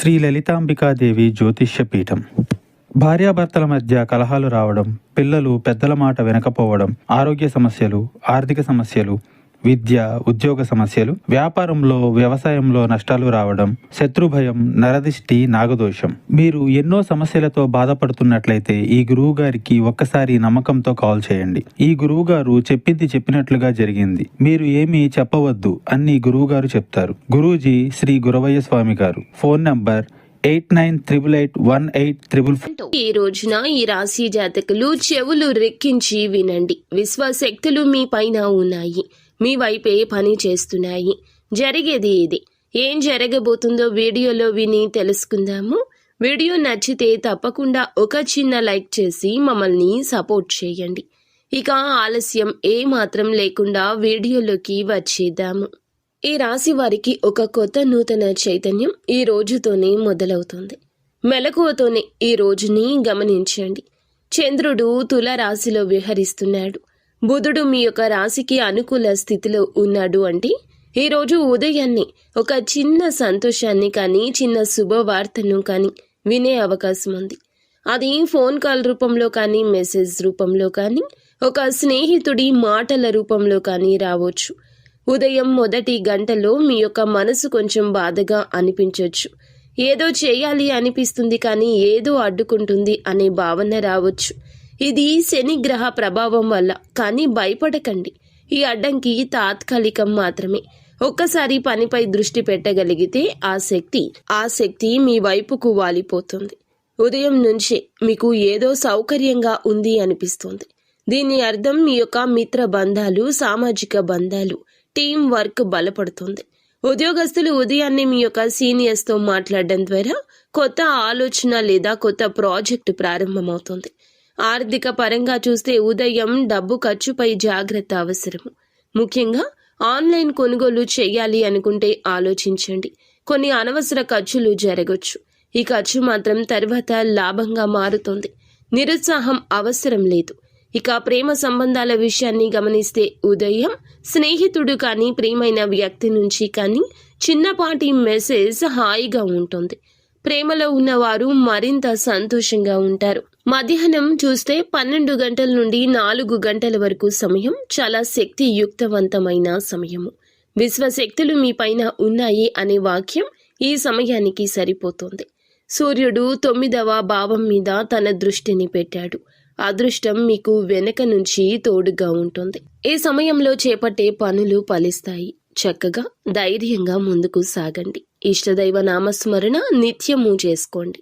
శ్రీ లలితాంబికాదేవి జ్యోతిష్య పీఠం. భార్యాభర్తల మధ్య కలహాలు రావడం, పిల్లలు పెద్దల మాట వినకపోవడం, ఆరోగ్య సమస్యలు, ఆర్థిక సమస్యలు, విద్య, ఉద్యోగ సమస్యలు, వ్యాపారంలో, వ్యవసాయంలో నష్టాలు రావడం, శత్రుభయం, నరదిష్టి, నాగదోషం. మీరు ఎన్నో సమస్యలతో బాధపడుతున్నట్లయితే ఈ గురువు గారికి ఒక్కసారి నమ్మకంతో కాల్ చేయండి. ఈ గురువు గారు చెప్పింది చెప్పినట్లుగా జరిగింది, మీరు ఏమీ చెప్పవద్దు అన్ని గురువు గారు చెప్తారు. గురూజీ శ్రీ గురవయ్య స్వామి గారు. Phone number 89881844. ఈ రోజున ఈ రాశి జాతకులు చెవులు రెక్కించి వినండి. విశ్వశక్తులు మీ పైన ఉన్నాయి, మీ వైపే పని చేస్తున్నాయి. జరిగేది ఇది. ఏం జరగబోతుందో వీడియోలో విని తెలుసుకుందాము. వీడియో నచ్చితే తప్పకుండా ఒక చిన్న లైక్ చేసి మమ్మల్ని సపోర్ట్ చేయండి. ఇక ఆలస్యం ఏమాత్రం లేకుండా వీడియోలోకి వచ్చేద్దాము. ఈ రాశి వారికి ఒక కొత్త నూతన చైతన్యం ఈ రోజుతోనే మొదలవుతుంది. మెలకువతోనే ఈ రోజుని గమనించండి. చంద్రుడు తుల రాశిలో విహరిస్తున్నాడు. బుధుడు మీ యొక్క రాశికి అనుకూల స్థితిలో ఉన్నాడు. అంటే ఈరోజు ఉదయాన్నే ఒక చిన్న సంతోషాన్ని కానీ, చిన్న శుభవార్తను కానీ వినే అవకాశం ఉంది. అది ఫోన్ కాల్ రూపంలో కానీ, మెసేజ్ రూపంలో కానీ, ఒక స్నేహితుడి మాటల రూపంలో కానీ రావచ్చు. ఉదయం మొదటి గంటలో మీ యొక్క మనసు కొంచెం బాధగా అనిపించవచ్చు. ఏదో చేయాలి అనిపిస్తుంది కానీ ఏదో అడ్డుకుంటుంది అనే భావన రావచ్చు. ఇది శని గ్రహ ప్రభావం వల్ల. కానీ భయపడకండి, ఈ అడ్డంకి తాత్కాలికం మాత్రమే. ఒక్కసారి పనిపై దృష్టి పెట్టగలిగితే ఆ శక్తి మీ వైపుకు వాలిపోతుంది. ఉదయం నుంచే మీకు ఏదో సౌకర్యంగా ఉంది అనిపిస్తుంది. దీని అర్థం మీ యొక్క మిత్ర బంధాలు, సామాజిక బంధాలు, టీం వర్క్ బలపడుతుంది. ఉద్యోగస్తులు ఉదయాన్నే మీ యొక్క సీనియర్స్తో మాట్లాడడం ద్వారా కొత్త ఆలోచన లేదా కొత్త ప్రాజెక్టు ప్రారంభమవుతుంది. ఆర్థిక పరంగా చూస్తే ఉదయం డబ్బు ఖర్చుపై జాగ్రత్త అవసరము. ముఖ్యంగా ఆన్లైన్ కొనుగోలు చేయాలి అనుకుంటే ఆలోచించండి. కొన్ని అనవసర ఖర్చులు జరగవచ్చు. ఈ ఖర్చు మాత్రం తర్వాత లాభంగా మారుతుంది. నిరుత్సాహం అవసరం లేదు. ఇక ప్రేమ సంబంధాల విషయాన్ని గమనిస్తే ఉదయం స్నేహితుడు కానీ, ప్రియమైన వ్యక్తి నుంచి కానీ చిన్నపాటి మెసేజ్ హాయిగా ఉంటుంది. ప్రేమలో ఉన్నవారు మరింత సంతోషంగా ఉంటారు. మధ్యాహ్నం చూస్తే 12 గంటల నుండి 4 గంటల వరకు సమయం చాలా శక్తియుక్తవంతమైన సమయము. విశ్వశక్తులు మీ పైన ఉన్నాయి అనే వాక్యం ఈ సమయానికి సరిపోతుంది. సూర్యుడు 9వ భావం మీద తన దృష్టిని పెట్టాడు. అదృష్టం మీకు వెనక నుంచి తోడుగా ఉంటుంది. ఈ సమయంలో చేపట్టే పనులు ఫలిస్తాయి. చక్కగా ధైర్యంగా ముందుకు సాగండి. ఇష్టదైవ నామస్మరణ నిత్యము చేసుకోండి.